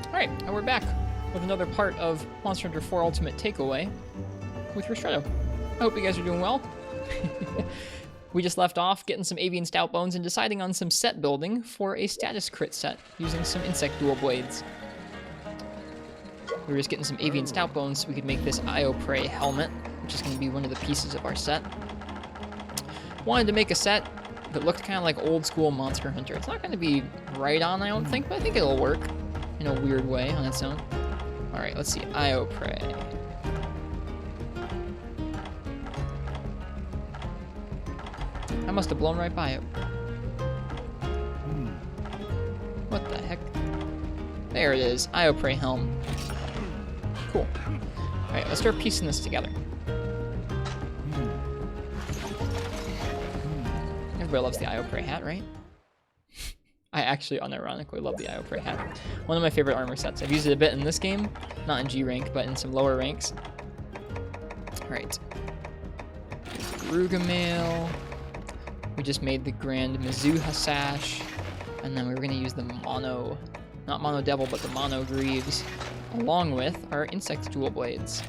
Alright, and we're back with another part of Monster Hunter 4 Ultimate Takeaway with Ristretto. I hope you guys are doing well. We just left off getting some avian stout bones and deciding on some set building for a status crit set using some insect dual blades. We were just getting some avian stout bones so we could make this Io Prey helmet, which is going to be one of the pieces of our set. Wanted to make a set that looked kind of like old school Monster Hunter. It's not going to be right on, I don't think, but I think it'll work in a weird way on its own. Alright, let's see. Io Prey. I must have blown right by it. What the heck? There it is. Io Prey helm. Cool. Alright, let's start piecing this together. Everybody loves the Io Prey hat, right? I actually unironically love the Io Prey hat. One of my favorite armor sets. I've used it a bit in this game, not in G rank, but in some lower ranks. Alright. Garuga Mail. We just made the Grand Mizuha sash. And then we were going to use the Mono, not Mono Devil, but the Mono Greaves, along with our insect dual blades.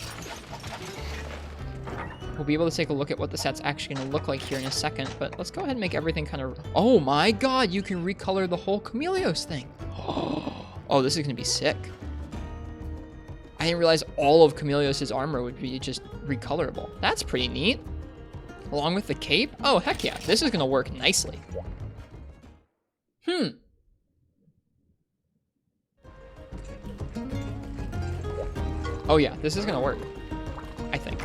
We'll be able to take a look at what the set's actually going to look like here in a second, but let's go ahead and make everything kind of... Oh my god, you can recolor the whole Chameleos thing. Oh, this is going to be sick. I didn't realize all of Chameleos' armor would be just recolorable. That's pretty neat. Along with the cape? Oh, heck yeah. This is going to work nicely. Oh yeah, this is going to work. I think.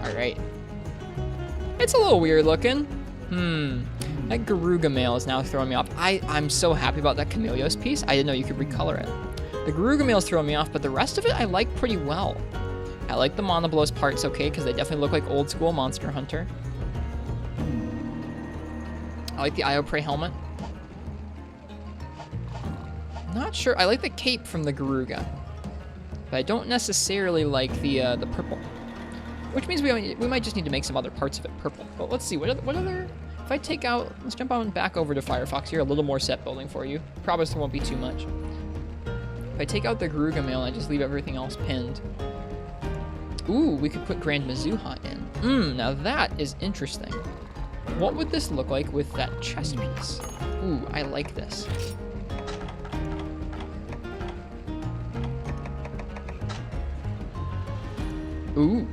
Alright. It's a little weird looking. That Garuga Mail is now throwing me off. I'm so happy about that Chameleos piece. I didn't know you could recolor it. The Garuga Mail is throwing me off, but the rest of it I like pretty well. I like the Monoblos parts okay, because they definitely look like old school Monster Hunter. I like the Io Prey helmet. Not sure. I like the cape from the Garuga, but I don't necessarily like the purple. Which means we might just need to make some other parts of it purple. But let's see, what other... If I take out... Let's jump on back over to Firefox here, a little more set building for you. Promise there won't be too much. If I take out the Garuga Mail and I just leave everything else pinned... Ooh, we could put Grand Mizuha in. Now that is interesting. What would this look like with that chest piece? Ooh, I like this. Ooh.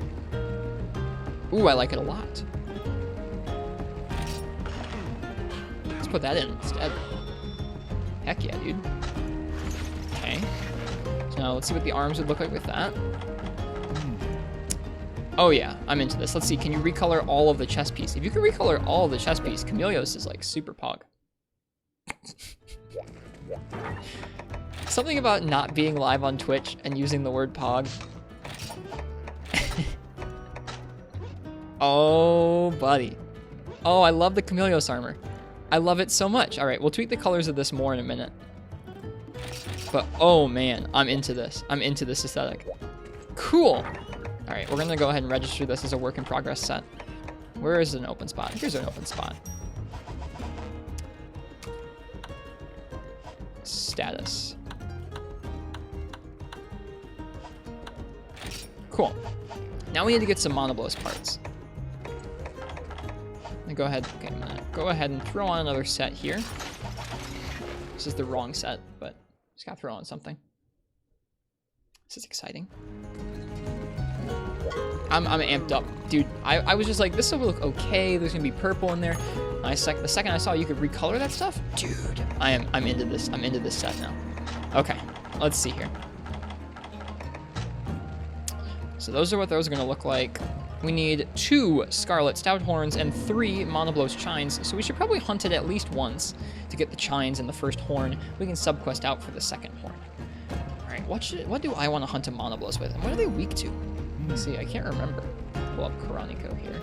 Ooh, I like it a lot. Let's put that in instead. Heck yeah, dude. Okay. So now let's see what the arms would look like with that. Oh yeah, I'm into this. Let's see, can you recolor all of the chest piece? If you can recolor all of the chest piece, Chameleos is like super pog. Something about not being live on Twitch and using the word pog. Oh, buddy. Oh, I love the Chameleos armor. I love it so much. All right, we'll tweak the colors of this more in a minute. But, oh man, I'm into this. I'm into this aesthetic. Cool. All right, we're gonna go ahead and register this as a work in progress set. Where is an open spot? Here's an open spot. Status. Cool. Now we need to get some Monoblos parts. Go ahead. Okay, I'm gonna go ahead and throw on another set here. This is the wrong set, but just gotta throw on something. This is exciting. I'm amped up, dude. I was just like, this will look okay. There's gonna be purple in there. The second I saw you could recolor that stuff, dude. I'm into this. I'm into this set now. Okay, let's see here. So those are what those are gonna look like. We need 2 Scarlet Stout Horns and 3 Monoblos Chines, so we should probably hunt it at least once to get the Chines and the first horn. We can subquest out for the second horn. Alright, what do I want to hunt a Monoblos with, and what are they weak to? Let's see, I can't remember. Pull up Karanico here.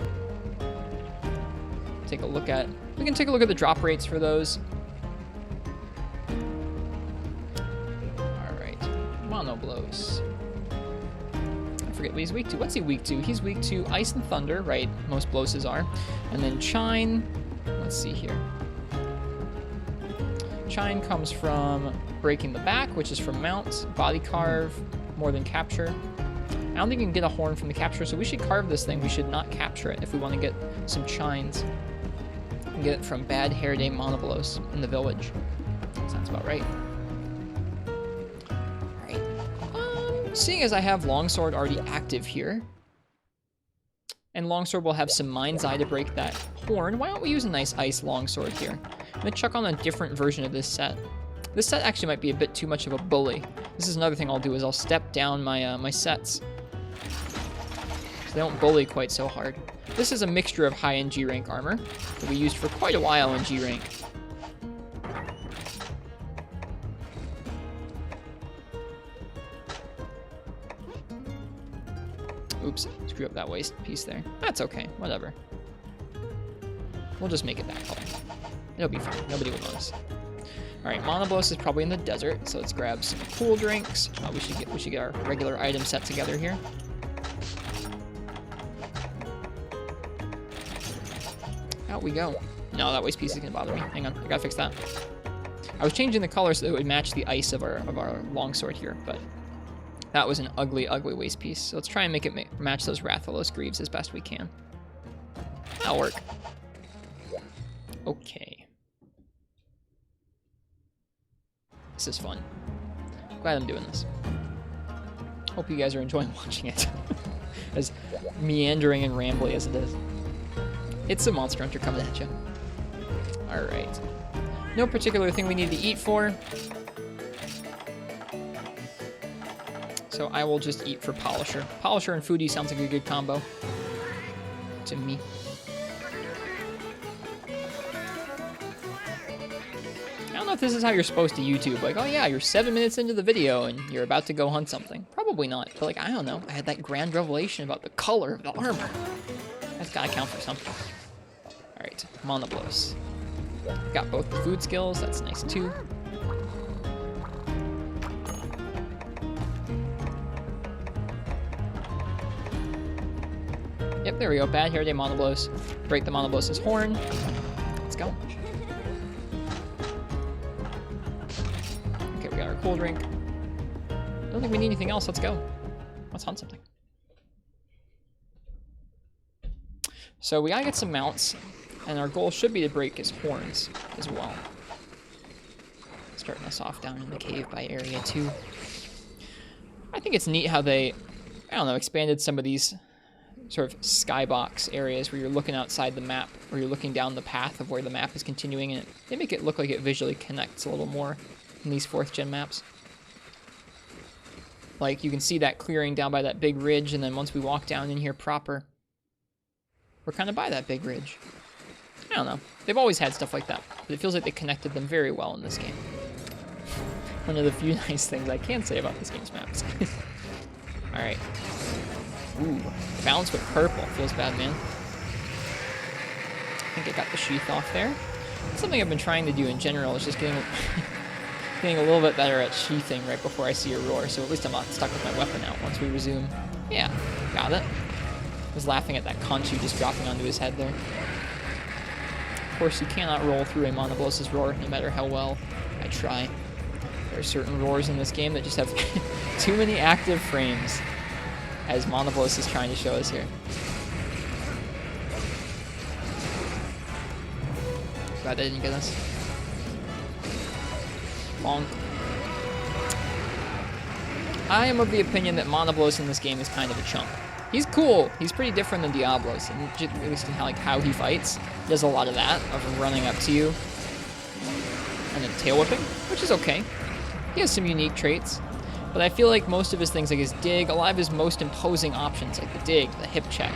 Take a look at... We can take a look at the drop rates for those. Alright, Monoblos. Forget what he's weak to. What's he weak to? He's weak to Ice and Thunder, right? Most Bloses are. And then Chine. Let's see here. Chine comes from breaking the back, which is from mount. Body carve, more than capture. I don't think you can get a horn from the capture, so we should carve this thing. We should not capture it if we want to get some chines. We can get it from Bad Hair Day Monoblos in the village. Sounds about right. Alright. Seeing as I have Longsword already active here, and Longsword will have some Mind's Eye to break that horn, why don't we use a nice Ice Longsword here? I'm going to chuck on a different version of this set. This set actually might be a bit too much of a bully. This is another thing I'll do, is I'll step down my my sets, so they don't bully quite so hard. This is a mixture of high-end G-rank armor that we used for quite a while in G-rank. Oops, screw up that waist piece there. That's okay, whatever. We'll just make it that color. It'll be fine, nobody will notice. Alright, Monoblos is probably in the desert, so let's grab some cool drinks. We should get our regular item set together here. Out we go. No, that waist piece is gonna bother me. Hang on, I gotta fix that. I was changing the color so that it would match the ice of our longsword here, but that was an ugly, ugly waist piece. So let's try and make it match those Rathalos greaves as best we can. That'll work. Okay. This is fun. Glad I'm doing this. Hope you guys are enjoying watching it. As meandering and rambly as it is. It's a Monster Hunter coming at you. Alright. No particular thing we need to eat for. So I will just eat for Polisher. Polisher and Foodie sounds like a good combo. To me. I don't know if this is how you're supposed to YouTube. Like, oh yeah, you're 7 minutes into the video and you're about to go hunt something. Probably not. But like, I don't know. I had that grand revelation about the color of the armor. That's gotta count for something. Alright, Monoblos. Got both the food skills. That's nice too. Yep, there we go. Bad Hair Day Monoblos. Break the Monoblos' horn. Let's go. Okay, we got our cool drink. I don't think we need anything else. Let's go. Let's hunt something. So we gotta get some mounts, and our goal should be to break his horns as well. Starting us off down in the cave by area 2. I think it's neat how they, I don't know, expanded some of these sort of skybox areas where you're looking outside the map, or you're looking down the path of where the map is continuing, and they make it look like it visually connects a little more in these 4th gen maps. Like, you can see that clearing down by that big ridge, and then once we walk down in here proper, we're kind of by that big ridge. I don't know. They've always had stuff like that, but it feels like they connected them very well in this game. One of the few nice things I can say about this game's maps. Alright. Ooh, balance with purple. Feels bad, man. I think I got the sheath off there. Something I've been trying to do in general is just getting a little bit better at sheathing right before I see a roar, so at least I'm not stuck with my weapon out once we resume. Yeah, got it. I was laughing at that Conchu just dropping onto his head there. Of course, you cannot roll through a Monoblos' roar, no matter how well I try. There are certain roars in this game that just have too many active frames, as Monoblos is trying to show us here. Glad they didn't get us. Bonk. I am of the opinion that Monoblos in this game is kind of a chump. He's cool. He's pretty different than Diablos, and at least in how he fights. He does a lot of that, of running up to you and then tail whipping, which is okay. He has some unique traits, but I feel like most of his things, like his dig, a lot of his most imposing options, like the dig, the hip check,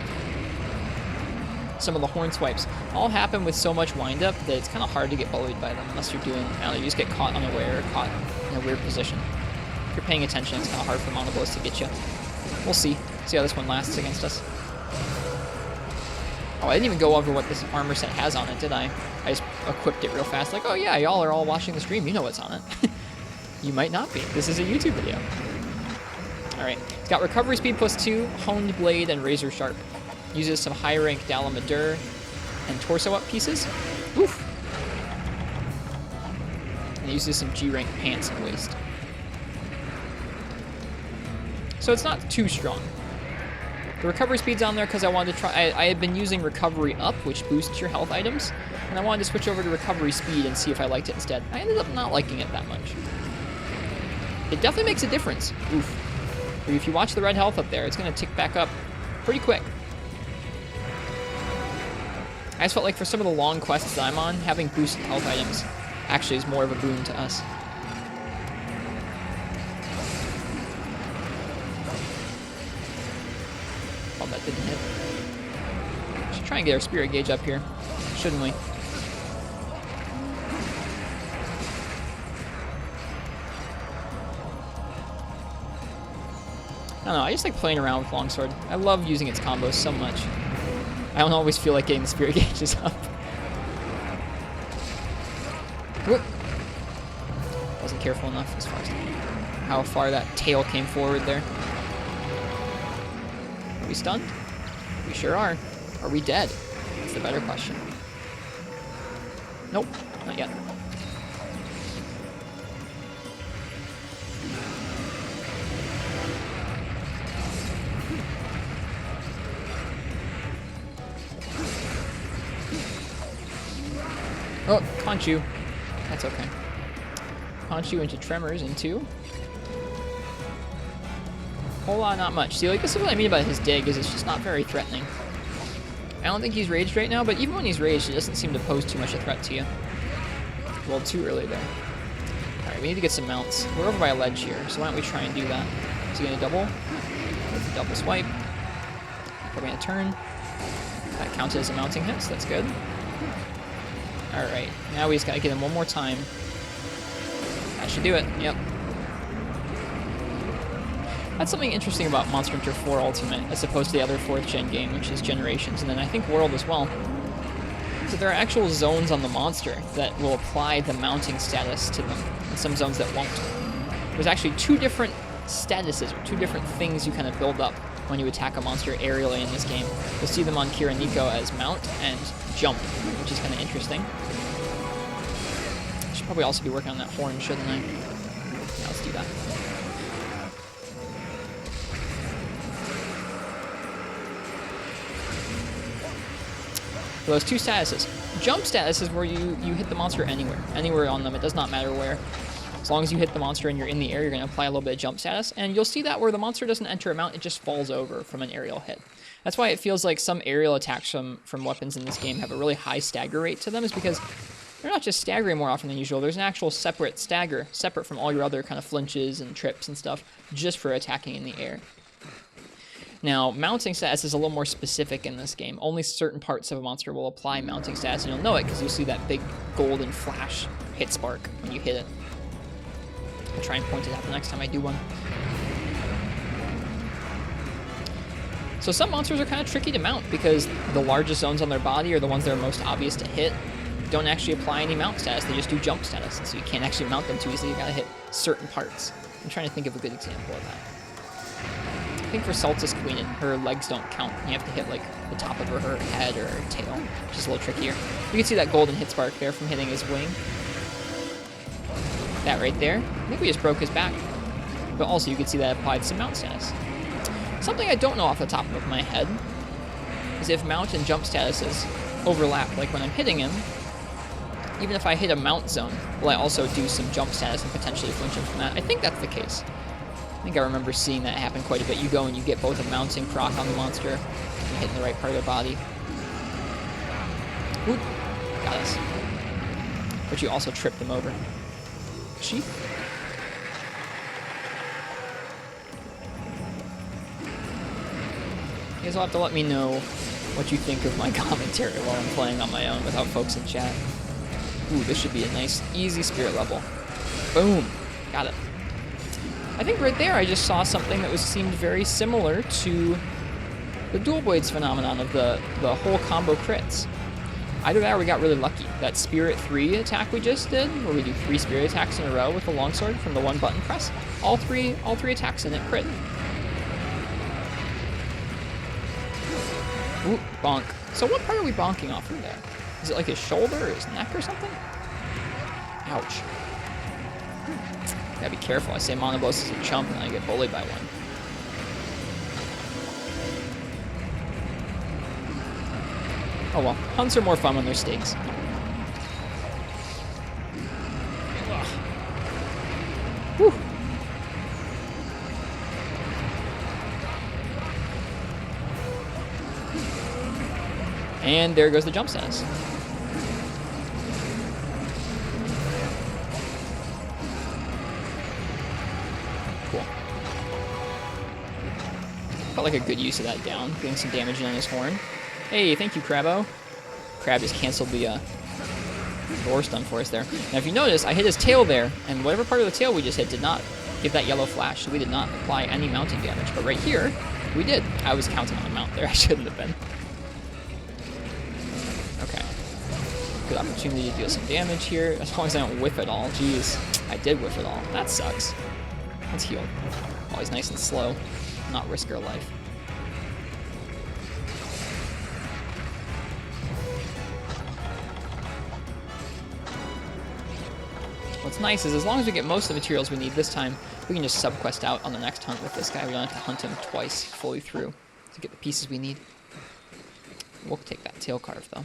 some of the horn swipes, all happen with so much windup that it's kind of hard to get bullied by them unless you're doing, I don't know, you just get caught unaware or caught in a weird position. If you're paying attention, it's kind of hard for Monoblos to get you. We'll see. See how this one lasts against us. Oh, I didn't even go over what this armor set has on it, did I? I just equipped it real fast, like, oh yeah, y'all are all watching the stream, you know what's on it. You might not be. This is a YouTube video. Alright, it's got recovery speed +2, honed blade, and razor sharp. Uses some high rank Dalamadur and torso up pieces. Oof. And it uses some G-rank pants and waist. So it's not too strong. The recovery speed's on there because I wanted to try... I had been using recovery up, which boosts your health items. And I wanted to switch over to recovery speed and see if I liked it instead. I ended up not liking it that much. It definitely makes a difference. Oof. If you watch the red health up there, it's going to tick back up pretty quick. I just felt like for some of the long quests that I'm on, having boosted health items actually is more of a boon to us. Oh, that didn't hit. Should try and get our spirit gauge up here, shouldn't we? I don't know, I just like playing around with Longsword. I love using its combos so much. I don't always feel like getting the spirit gauges up. Whoop. Wasn't careful enough as far as how far that tail came forward there. Are we stunned? We sure are. Are we dead? That's the better question. Nope, not yet. Oh, conch you. That's okay. Conch you into tremors into. Whole lot, not much. See, like, this is what I mean about his dig, is it's just not very threatening. I don't think he's raged right now, but even when he's raged, it doesn't seem to pose too much a threat to you. A little too early there. Alright, we need to get some mounts. We're over by a ledge here, so why don't we try and do that? Is he gonna double? With the double swipe. Probably gonna turn. That counted as a mounting hit, so that's good. Alright, now we just gotta get him one more time. That should do it, yep. That's something interesting about Monster Hunter 4 Ultimate, as opposed to the other 4th gen game, which is Generations, and then I think World as well. So there are actual zones on the monster that will apply the mounting status to them, and some zones that won't. There's actually 2 different statuses, or 2 different things you kind of build up when you attack a monster aerially in this game. You'll see them on Kira Nico as mount and jump, which is kind of interesting. I should probably also be working on that horn, shouldn't I? Yeah, let's do that. Those 2 statuses. Jump status is where you hit the monster anywhere on them. It does not matter where. As long as you hit the monster and you're in the air, you're going to apply a little bit of jump status. And you'll see that where the monster doesn't enter a mount, it just falls over from an aerial hit. That's why it feels like some aerial attacks from weapons in this game have a really high stagger rate to them, is because they're not just staggering more often than usual. There's an actual separate stagger, separate from all your other kind of flinches and trips and stuff, just for attacking in the air. Now, mounting status is a little more specific in this game. Only certain parts of a monster will apply mounting status, and you'll know it because you'll see that big golden flash hit spark when you hit it. I'll try and point it out the next time I do one. So some monsters are kind of tricky to mount because the largest zones on their body are the ones that are most obvious to hit. Don't actually apply any mount status, they just do jump status, and so you can't actually mount them too easily. You gotta hit certain parts. I'm trying to think of a good example of that. I think for Saltus Queen, her legs don't count. You have to hit like the top of her head or her tail, which is a little trickier. You can see that golden hit spark there from hitting his wing. That right there. I think we just broke his back. But also you can see that applied some mount status. Something I don't know off the top of my head is if mount and jump statuses overlap. Like when I'm hitting him, even if I hit a mount zone, will I also do some jump status and potentially flinch him from that? I think that's the case. I think I remember seeing that happen quite a bit. You go and you get both a mounting proc on the monster and hitting the right part of their body. Oop, got us. But you also tripped them over. Sheep? You guys will have to let me know what you think of my commentary while I'm playing on my own without folks in chat. Ooh, this should be a nice, easy spirit level. Boom, got it. I think right there I just saw something that seemed very similar to the dual blades phenomenon of the whole combo crits. Either that or we got really lucky. That Spirit 3 attack we just did, where we do 3 Spirit attacks in a row with the longsword from the 1 button press. All three attacks in it crit. Ooh, bonk. So what part are we bonking off of there? Is it like his shoulder or his neck or something? Ouch. Gotta be careful. I say Monoblos is a chump and I get bullied by one. Oh well, hunts are more fun when they're stakes. Whew. And there goes the jump status. Cool. Felt like a good use of that down, getting some damage in on his horn. Hey, thank you, Crabbo. Crab just canceled the door stun for us there. Now, if you notice, I hit his tail there, and whatever part of the tail we just hit did not give that yellow flash, so we did not apply any mounting damage. But right here, we did. I was counting on the mount there. I shouldn't have been. Okay. Good opportunity to deal some damage here, as long as I don't whiff it all. Jeez, I did whiff it all. That sucks. Let's heal. Always nice and slow. Not risk our life. What's nice is as long as we get most of the materials we need this time, we can just subquest out on the next hunt with this guy. We don't have to hunt him twice fully through to get the pieces we need. We'll take that tail carve, though.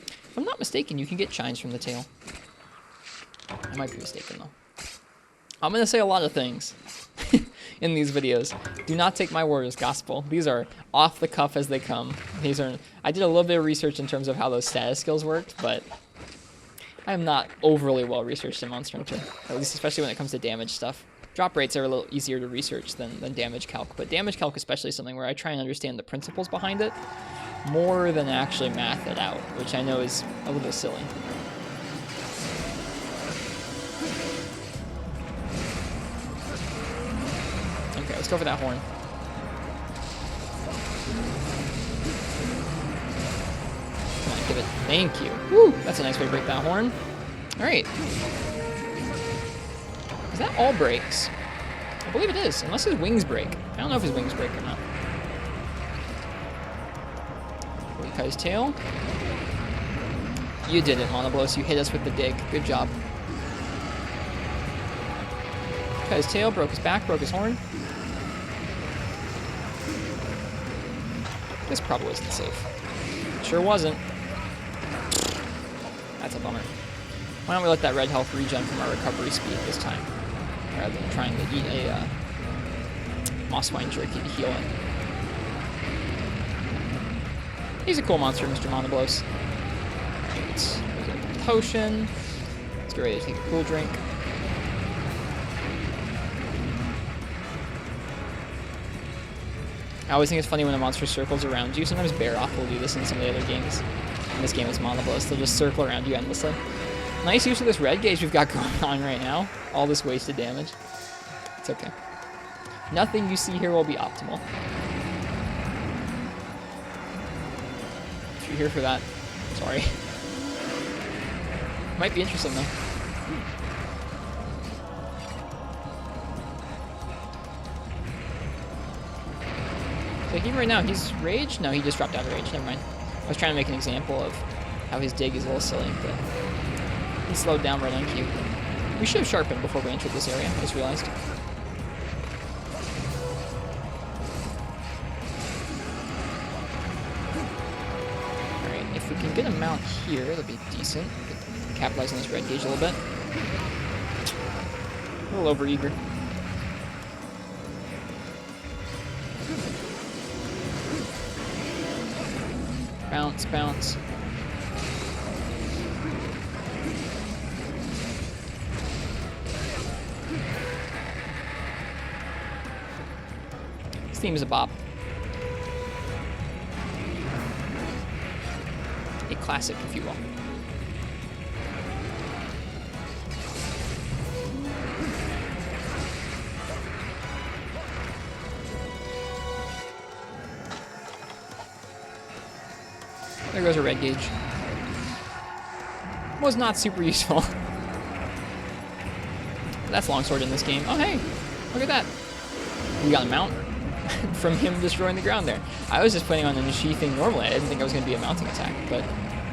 If I'm not mistaken, you can get chines from the tail. I might be mistaken, though. I'm going to say a lot of things in these videos. Do not take my word as gospel. These are off the cuff as they come. I did a little bit of research in terms of how those status skills worked, but I am not overly well researched in Monster Hunter, at least especially when it comes to damage stuff. Drop rates are a little easier to research than damage calc, but damage calc especially is something where I try and understand the principles behind it more than actually math it out, which I know is a little silly. Okay, let's go for that horn. Come on, give it. Thank you. Woo! That's a nice way to break that horn. Alright. Is that all breaks? I believe it is, unless his wings break. I don't know if his wings break or not. We cut his tail. You did it, Monoblos. You hit us with the dig. Good job. Cut his tail, broke his back, broke his horn. This probably wasn't safe. Sure wasn't. That's a bummer. Why don't we let that red health regen from our recovery speed this time, rather than trying to eat a mosswine jerky to heal it. He's a cool monster, Mr. Monoblos. Alright, let's get a potion. Let's get ready to take a cool drink. I always think it's funny when a monster circles around you. Sometimes Baroth will do this in some of the other games. In this game, it's Monoblos. They'll just circle around you endlessly. Nice use of this red gauge we've got going on right now. All this wasted damage. It's okay. Nothing you see here will be optimal. If you're here for that, sorry. Might be interesting, though. So even right now, he's rage? No, he just dropped out of rage. Never mind. I was trying to make an example of how his dig is a little silly, but he slowed down right on cue. We should have sharpened before we entered this area, I just realized. Alright, if we can get a mount here, that'll be decent. Capitalize on this red gauge a little bit. A little over-eager. Bounce, bounce. This theme is a bop. A classic, if you will. There goes a red gauge. Was not super useful. That's longsword in this game. Oh hey, look at that. We got a mount from him destroying the ground there. I was just planning on an sheathing normally. I didn't think I was going to be a mounting attack, but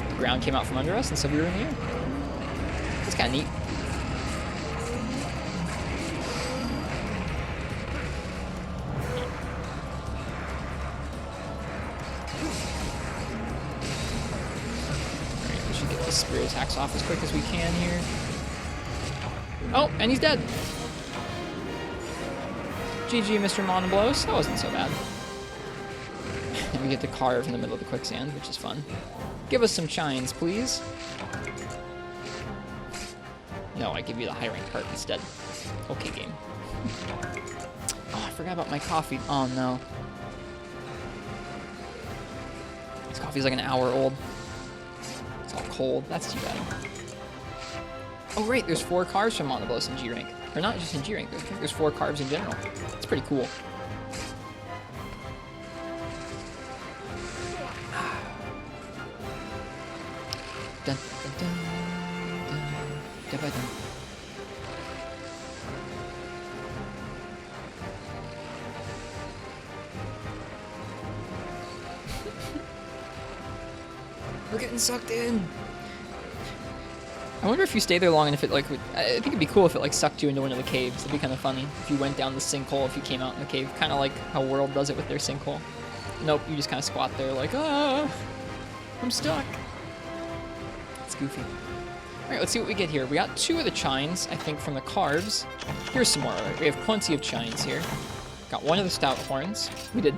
the ground came out from under us and so we were in the air. That's kind of neat. the spirit attacks off as quick as we can here. Oh, and he's dead. GG, Mr. Monoblos. That wasn't so bad. And we get to carve in the middle of the quicksand, which is fun. Give us some chines, please. No, I give you the high rank heart instead. Okay, game. Oh, I forgot about my coffee. Oh, no. This coffee's like an hour old. It's all cold. That's too bad. Oh, right. There's 4 carbs from Monoblos in G rank. Or not just in G rank. I think there's 4 carbs in general. It's pretty cool. Dun, dun, dun, dun, dun, dun, dun. We're getting sucked in. I wonder if you stay there long and if it like would, I think it'd be cool if it like sucked you into one of the caves. It'd be kind of funny if you went down the sinkhole, if you came out in the cave, kind of like how World does it with their sinkhole. Nope, you just kind of squat there like, ah, I'm stuck. It's goofy. All right, let's see what we get here. We got 2 of the chines, I think, from the carbs. Here's some more. Right? We have plenty of chines here. Got 1 of the stout horns. We did.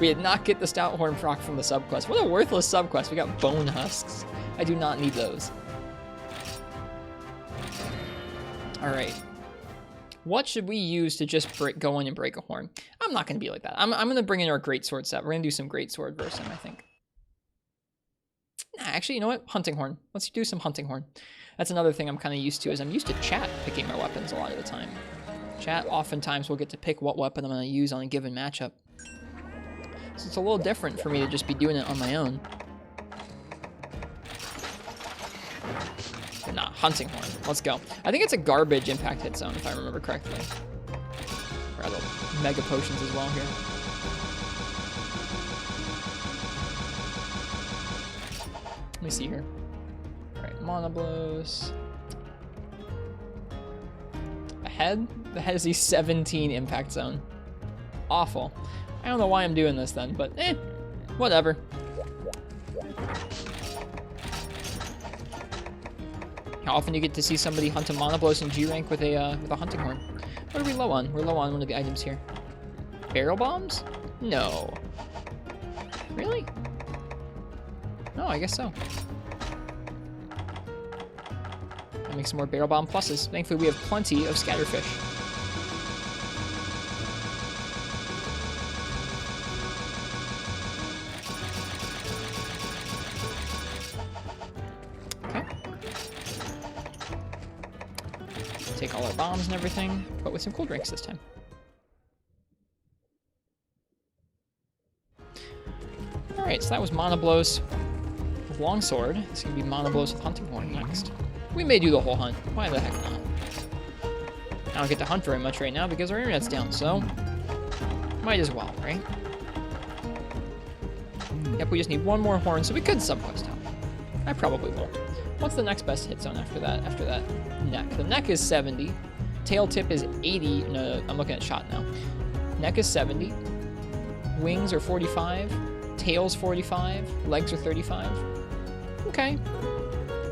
We did not get the stout horn proc from the subquest. What a worthless subquest. We got bone husks. I do not need those. All right. What should we use to just go in and break a horn? I'm not going to be like that. I'm going to bring in our greatsword set. We're going to do some greatsword versus him, I think. Nah, actually, you know what? Hunting horn. Let's do some hunting horn. That's another thing I'm kind of used to, is I'm used to chat picking my weapons a lot of the time. Chat oftentimes will get to pick what weapon I'm going to use on a given matchup. So it's a little different for me to just be doing it on my own. But nah, hunting horn. Let's go. I think it's a garbage impact hit zone, if I remember correctly. Rather, mega potions as well here. Let me see here. All right, Monoblos. Ahead? The head is a 17 impact zone. Awful. I don't know why I'm doing this then, but whatever. How often do you get to see somebody hunt a Monoblos in G rank with a hunting horn? What are we low on? We're low on one of the items here. Barrel bombs? No. Really? No, I guess so. I'll make some more barrel bomb pluses. Thankfully, we have plenty of scatterfish. Take all our bombs and everything, but with some cool drinks this time. Alright, so that was Monoblos with longsword. It's gonna be Monoblos with hunting horn next. We may do the whole hunt. Why the heck not? I don't get to hunt very much right now because our internet's down, so might as well, right? Yep, we just need 1 more horn, so we could subquest out. I probably will. What's the next best hit zone after that? After that neck. The neck is 70. Tail tip is 80. No, I'm looking at shot now. Neck is 70. Wings are 45. Tail's 45. Legs are 35. Okay.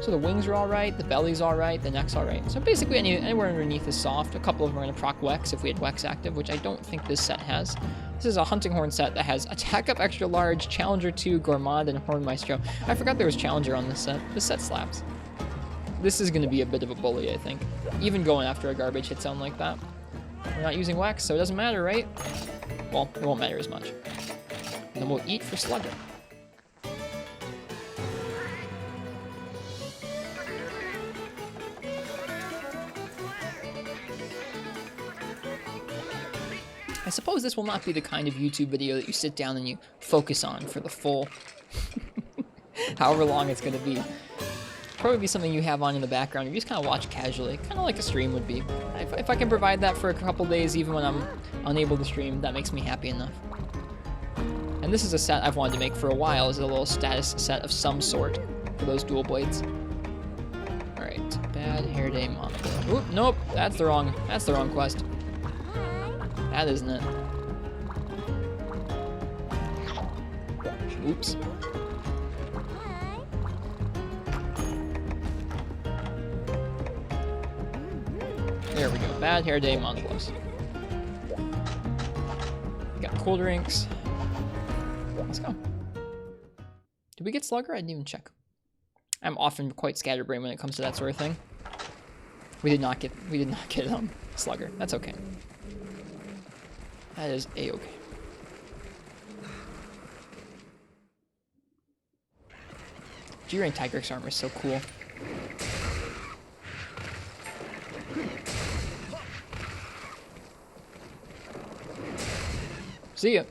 So the wings are all right. The belly's all right. The neck's all right. So basically anywhere underneath is soft. A couple of them are going to proc Wex if we had Wex active, which I don't think this set has. This is a hunting horn set that has attack up extra large, Challenger 2, Gourmand, and Horn Maestro. I forgot there was Challenger on this set. This set slaps. This is going to be a bit of a bully, I think. Even going after a garbage hit zone like that. We're not using Wex, so it doesn't matter, right? Well, it won't matter as much. And then we'll eat for Slugger. I suppose this will not be the kind of YouTube video that you sit down and you focus on for the full however long it's going to be. Probably be something you have on in the background. You just kind of watch casually, kind of like a stream would be. If I can provide that for a couple days, even when I'm unable to stream, that makes me happy enough. And this is a set I've wanted to make for a while, is a little status set of some sort for those dual blades. All right, bad hair day Monoblos. Oop, nope, that's the wrong quest. That isn't it. There we go. Bad hair day, Monoblos. Got cool drinks. Let's go. Did we get Slugger? I didn't even check. I'm often quite scatterbrained when it comes to that sort of thing. We did not get Slugger. That's okay. That is a-okay. G-Rank Tigrex armor is so cool. See ya.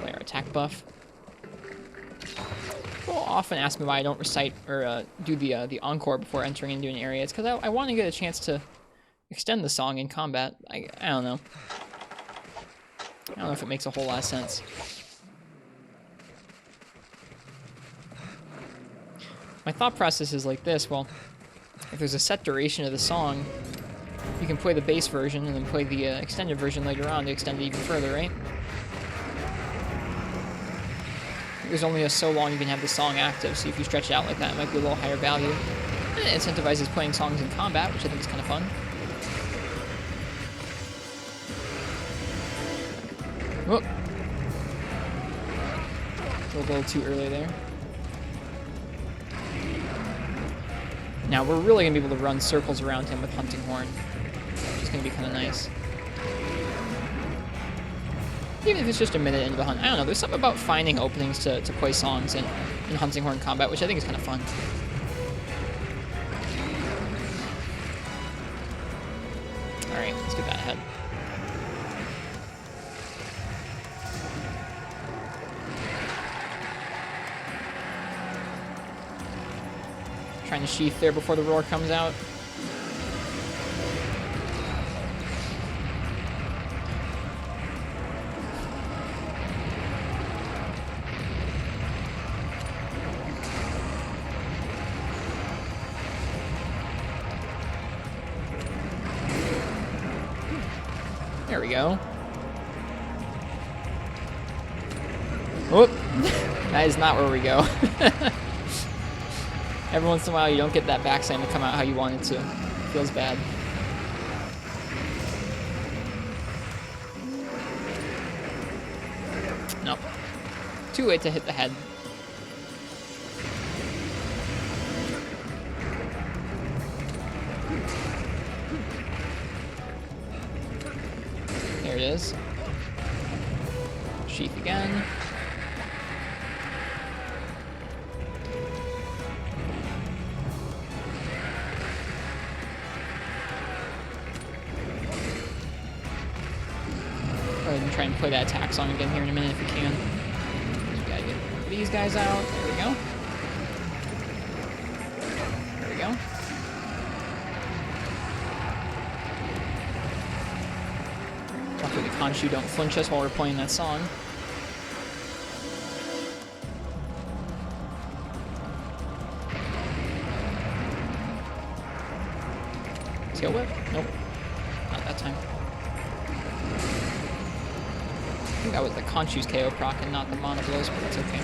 Play our attack buff. People often ask me why I don't recite or do the encore before entering into an area. It's because I want to get a chance to extend the song in combat. I don't know. I don't know if it makes a whole lot of sense. My thought process is like this. Well, if there's a set duration of the song, you can play the bass version and then play the extended version later on to extend it even further, right? There's only so long you can have the song active, so if you stretch it out like that, it might be a little higher value. And it incentivizes playing songs in combat, which I think is kind of fun. Whoop. A little too early there. Now we're really going to be able to run circles around him with Hunting Horn, which is going to be kind of nice. Even if it's just a minute into the hunt. I don't know, there's something about finding openings to play songs in Hunting Horn combat, which I think is kind of fun. Alright, let's get that ahead. Trying to sheath there before the roar comes out. There we go. Whoop! That is not where we go. Every once in a while, you don't get that backside to come out how you want it to. Feels bad. Nope. Too late to hit the head. There it is. Sheath again. Try and play that attack song again here in a minute if we can. Just gotta get these guys out. There we go. There we go. Luckily the Khonshu don't flinch us while we're playing that song. Tail whip? Nope. Not that time. I think that was the Khonshu's KO proc and not the Monoblos, but that's okay.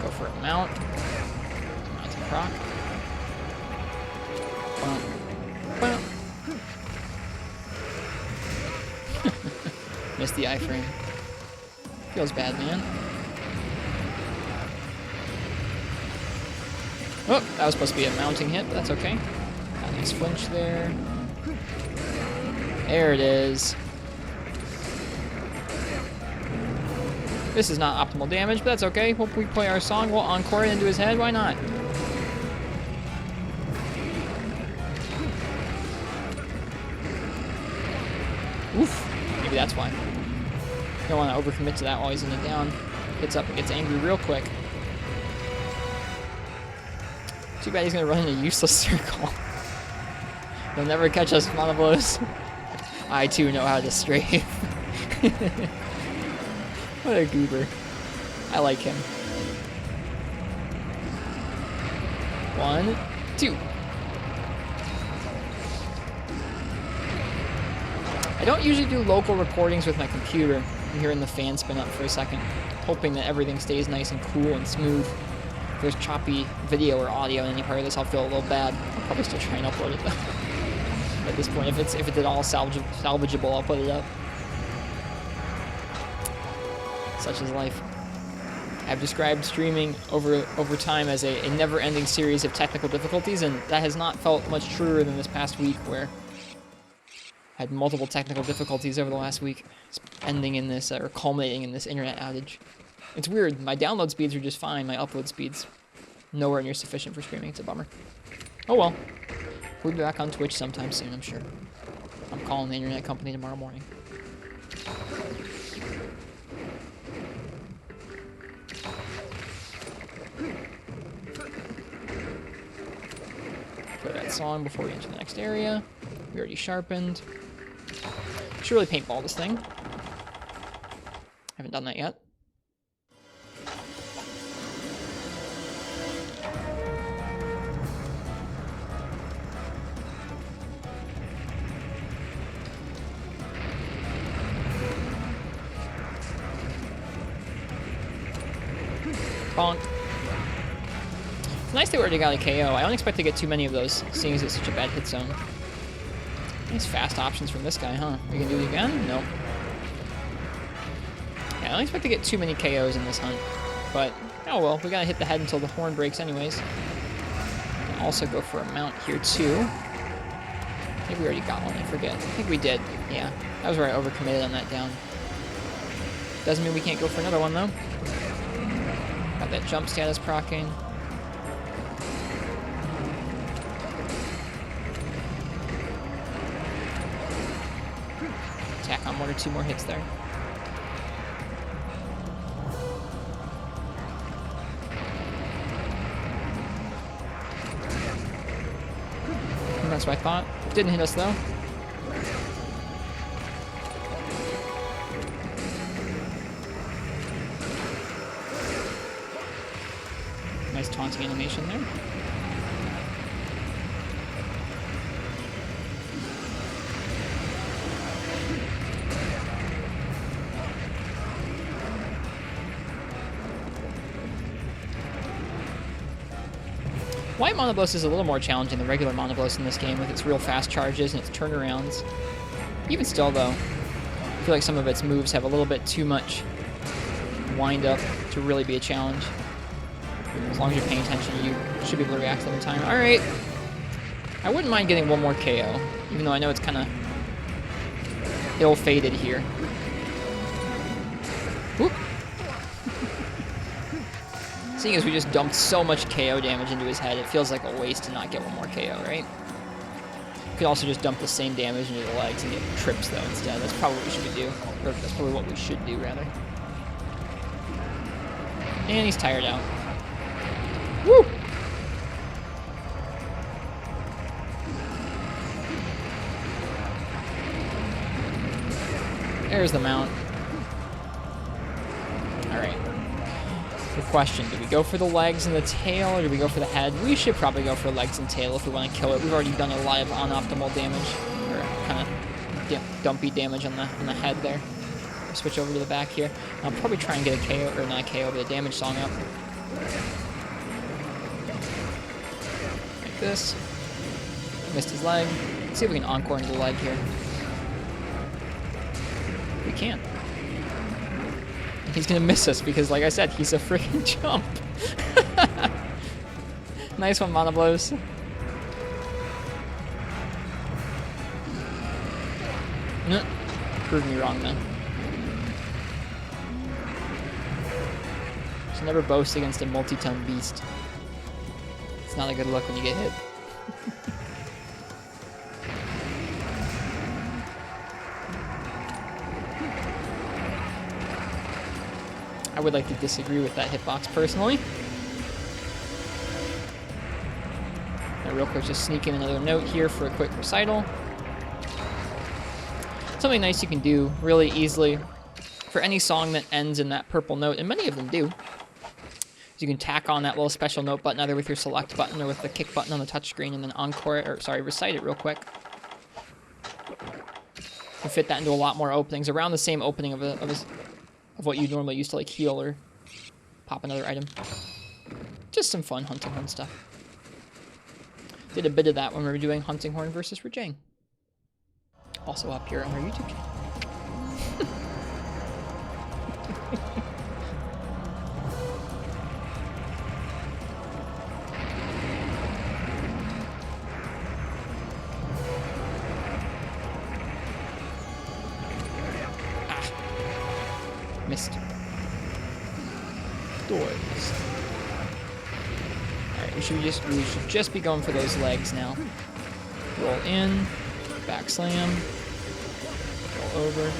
Go for a mount. Mount to proc. Bump. Bump. Missed the iframe. Feels bad, man. Oh, that was supposed to be a mounting hit, but that's okay. Got a nice flinch there. There it is. This is not optimal damage, but that's okay. Hope we play our song. We'll encore it into his head. Why not? Oof. Maybe that's why. You don't want to overcommit to that while he's in the down. Gets up and gets angry real quick. Too bad he's gonna run in a useless circle. He'll never catch us, Monoblos. I too know how to strafe. What a goober. I like him. 1, 2. I don't usually do local recordings with my computer. I'm hearing the fan spin up for a second, hoping that everything stays nice and cool and smooth. If there's choppy video or audio in any part of this, I'll feel a little bad. I'll probably still try and upload it though. At this point, if it's at all salvageable, I'll put it up. Such is life. I've described streaming over time as a never-ending series of technical difficulties, and that has not felt much truer than this past week, where I had multiple technical difficulties over the last week, ending in this, or culminating in this internet outage. It's weird. My download speeds are just fine. My upload speeds, nowhere near sufficient for streaming. It's a bummer. Oh well. We'll be back on Twitch sometime soon, I'm sure. I'm calling the internet company tomorrow morning. Play that song before we enter the next area. We already sharpened. Should really paintball this thing. Haven't done that yet. Bonk. It's nice that we already got a KO. I don't expect to get too many of those, seeing as it's such a bad hit zone. Nice fast options from this guy, huh? We can do it again? Nope. Yeah, I don't expect to get too many KOs in this hunt. But, oh well, we gotta hit the head until the horn breaks anyways. Can also go for a mount here too. Maybe we already got one, I forget. I think we did. Yeah, that was where I overcommitted on that down. Doesn't mean we can't go for another one though. Got that jump status proccing. Tack on 1 or 2 more hits there. And that's what I thought. Didn't hit us though. Nice taunting animation there. White Monoblos is a little more challenging than regular Monoblos in this game with its real fast charges and its turnarounds. Even still though, I feel like some of its moves have a little bit too much wind up to really be a challenge. As long as you're paying attention, you should be able to react to them in time. Alright. I wouldn't mind getting one more KO, even though I know it's kind of ill-fated here. Whoop. Seeing as we just dumped so much KO damage into his head, it feels like a waste to not get one more KO, right? You could also just dump the same damage into the legs and get trips, though, instead. That's probably what we should do. Or that's probably what we should do, rather. And he's tired out. Woo! There's the mount. Alright. The question, do we go for the legs and the tail, or do we go for the head? We should probably go for legs and tail if we want to kill it. We've already done a lot of unoptimal damage, or kind of dumpy damage on the head there. Switch over to the back here. I'll probably try and get a KO, or not a KO, but a damage song up. Like this. Missed his leg. Let's see if we can encore into the leg here. We can't. He's gonna miss us because, like I said, he's a freaking jump. Nice one, Monoblos. No, proved me wrong then. So never boast against a multi-ton beast. It's not a good look when you get hit. I would like to disagree with that hitbox personally. Now real quick, just sneak in another note here for a quick recital. Something nice you can do really easily for any song that ends in that purple note, and many of them do. You can tack on that little special note button either with your select button or with the kick button on the touchscreen, and then encore it, or sorry, recite it real quick. fit that into a lot more openings, around the same opening of what you normally use to like heal or pop another item. Just some fun hunting horn stuff. Did a bit of that when we were doing hunting horn versus Rajang. Also up here on our YouTube channel. Missed. Doors. Alright, we should just be going for those legs now. Roll in, back slam, roll over.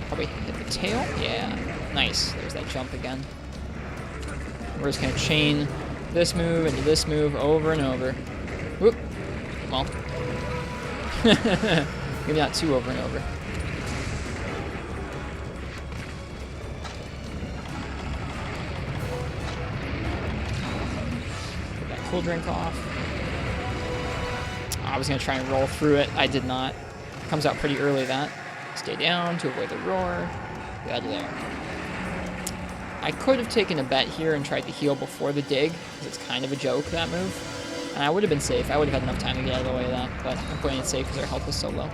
Probably hit the tail. Yeah. Nice. There's that jump again. We're just gonna chain this move into this move over and over. Whoop. Well. Maybe not two over and over. Cool drink off. I was going to try and roll through it. I did not. Comes out pretty early, that. Stay down to avoid the roar. Get out of there. I could have taken a bet here and tried to heal before the dig, because it's kind of a joke, that move. And I would have been safe. I would have had enough time to get out of the way of that, but I'm playing it safe because our health was so low.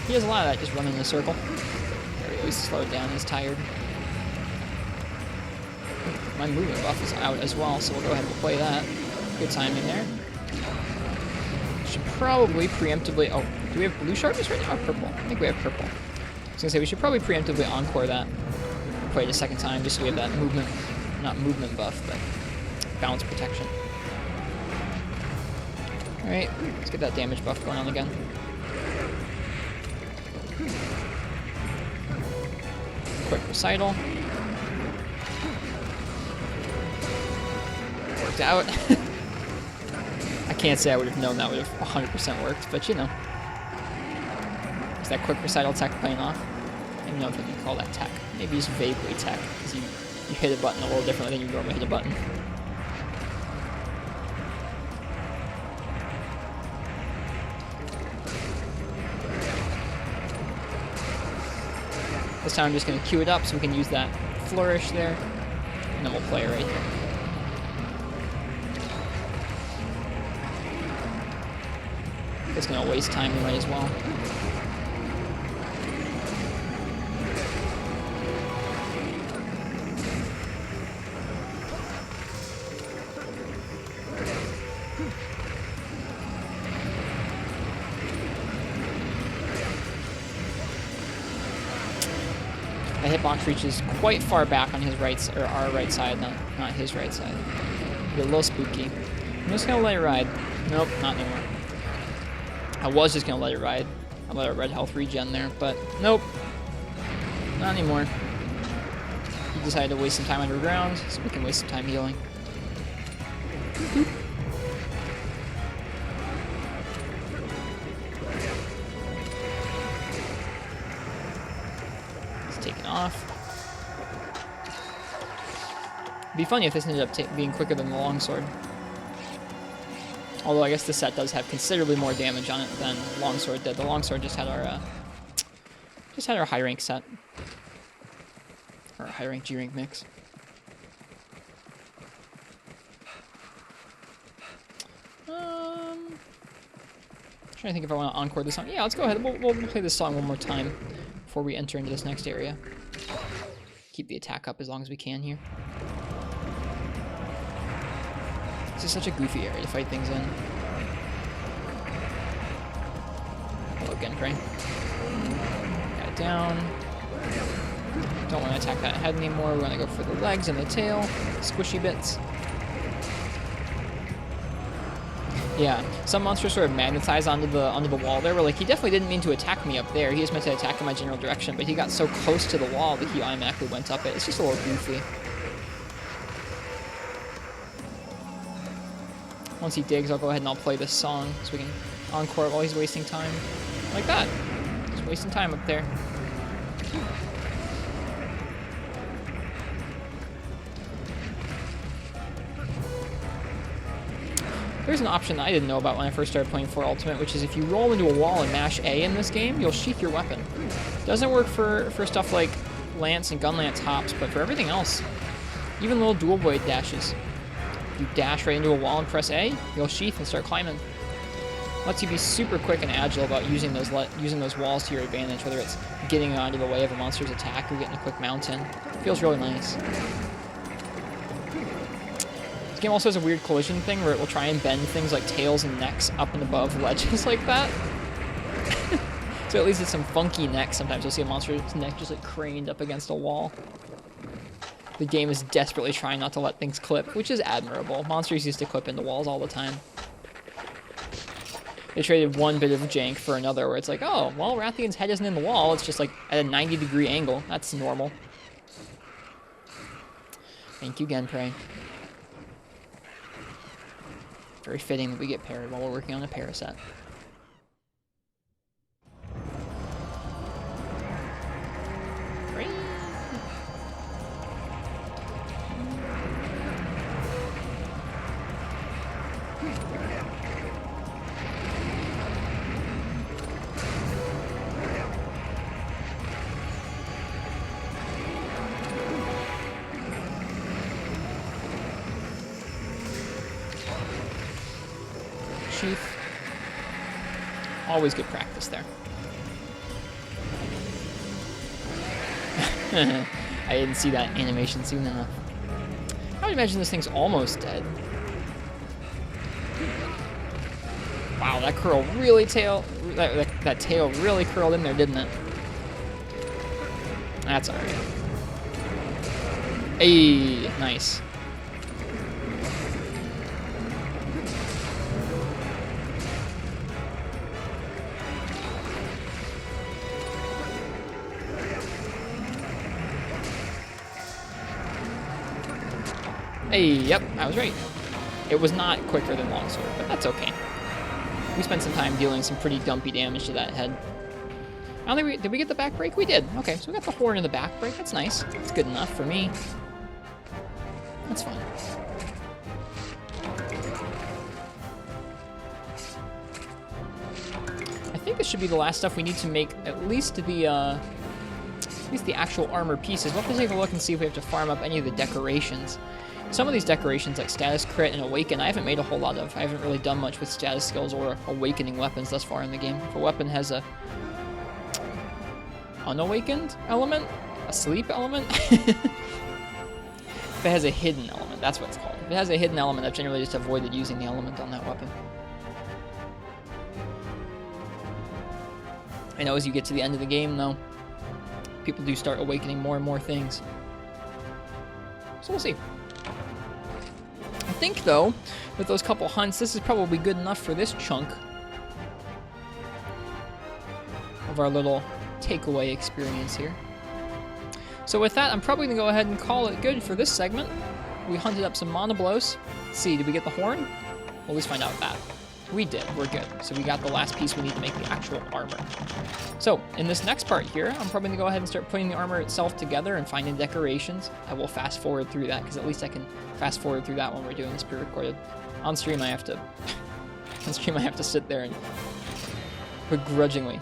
He has a lot of that just running in a circle. There we go, he's slowed down, he's tired. My movement buff is out as well, so we'll go ahead and play that. Good timing there. Should probably preemptively... Oh, do we have blue sharpness right now or purple? I think we have purple. I was gonna say, we should probably preemptively encore that. Play it a second time, just so we have that movement... Not movement buff, but balance protection. Alright, let's get that damage buff going on again. Quick recital. Worked out. I can't say I would have known that would have 100% worked, but you know. Is that quick recital tech playing off? I don't even know if I can call that tech. Maybe it's vaguely tech, because you hit a button a little differently than you normally hit a button. This time I'm just going to queue it up so we can use that flourish there, and then we'll play right here. It's going to waste time, we might as well. The hitbox reaches quite far back on his right, or our right side, not his right side. Get a little spooky. I'm just gonna let it ride. Nope, not anymore. I was just gonna let it ride. I let our red health regen there, but nope, not anymore. He decided to waste some time underground, so we can waste some time healing. Off. It'd be funny if this ended up being quicker than the longsword. Although I guess this set does have considerably more damage on it than longsword did. The longsword just had our high rank set, or a high rank G rank mix. Trying to think if I want to encore this song. Yeah, let's go ahead. We'll play this song one more time before we enter into this next area. Keep the attack up as long as we can here. This is such a goofy area to fight things in. Hello again, Prey. Got it down. Don't want to attack that head anymore. We want to go for the legs and the tail, squishy bits. Yeah, some monsters sort of magnetize onto the wall there, where like he definitely didn't mean to attack me up there. He just meant to attack in my general direction, but he got so close to the wall that he automatically went up it. It's just a little goofy. Once he digs, I'll go ahead and I'll play this song so we can encore it while he's wasting time. Like that. Just wasting time up there. There's an option that I didn't know about when I first started playing 4 Ultimate, which is if you roll into a wall and mash A in this game, you'll sheath your weapon. Doesn't work for stuff like Lance and Gun Lance hops, but for everything else, even little dual blade dashes. You dash right into a wall and press A, you'll sheath and start climbing. Lets you be super quick and agile about using those walls to your advantage, whether it's getting onto the way of a monster's attack or getting a quick mount in. Feels really nice. This game also has a weird collision thing where it will try and bend things like tails and necks up and above ledges like that. So at least it's some funky necks. Sometimes you'll see a monster's neck just like craned up against a wall. The game is desperately trying not to let things clip, which is admirable. Monsters used to clip into walls all the time. They traded one bit of jank for another, where it's like, oh, well, Rathian's head isn't in the wall, it's just like at a 90-degree angle. That's normal. Thank you, Genprey. Very fitting that we get parried while we're working on a paraset. Great. Sheath. Always good practice there. I didn't see that animation soon enough. I would imagine this thing's almost dead. Wow, that curl really that tail really curled in there, didn't it? That's alright. Hey, nice. Hey, yep, I was right. It was not quicker than Longsword, but that's okay. We spent some time dealing some pretty dumpy damage to that head. I don't think did we get the back break? We did. Okay, so we got the horn and the back break. That's nice. That's good enough for me. That's fine. I think this should be the last stuff we need to make at least the actual armor pieces. We'll have to take a look and see if we have to farm up any of the decorations. Some of these decorations, like Status Crit and Awaken, I haven't made a whole lot of. I haven't really done much with status skills or awakening weapons thus far in the game. If a weapon has a unawakened element, a sleep element, if it has a hidden element, that's what it's called. If it has a hidden element, I've generally just avoided using the element on that weapon. I know as you get to the end of the game, though, people do start awakening more and more things. So we'll see. I think, though, with those couple hunts, this is probably good enough for this chunk of our little takeaway experience here. So with that, I'm probably going to go ahead and call it good for this segment. We hunted up some Monoblos. Let's see, did we get the horn? We'll at least find out that. We did. We're good. So we got the last piece we need to make the actual armor. So in this next part here, I'm probably going to go ahead and start putting the armor itself together and finding decorations. I will fast forward through that because at least I can fast forward through that when we're doing this pre-recorded. On stream I have to sit there and gruelingly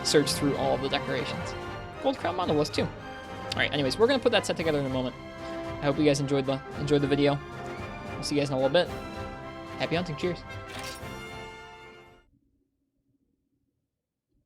search through all of the decorations. Gold Crown Monolith too. Alright, anyways, we're going to put that set together in a moment. I hope you guys enjoyed the video. I'll see you guys in a little bit. Happy hunting, cheers.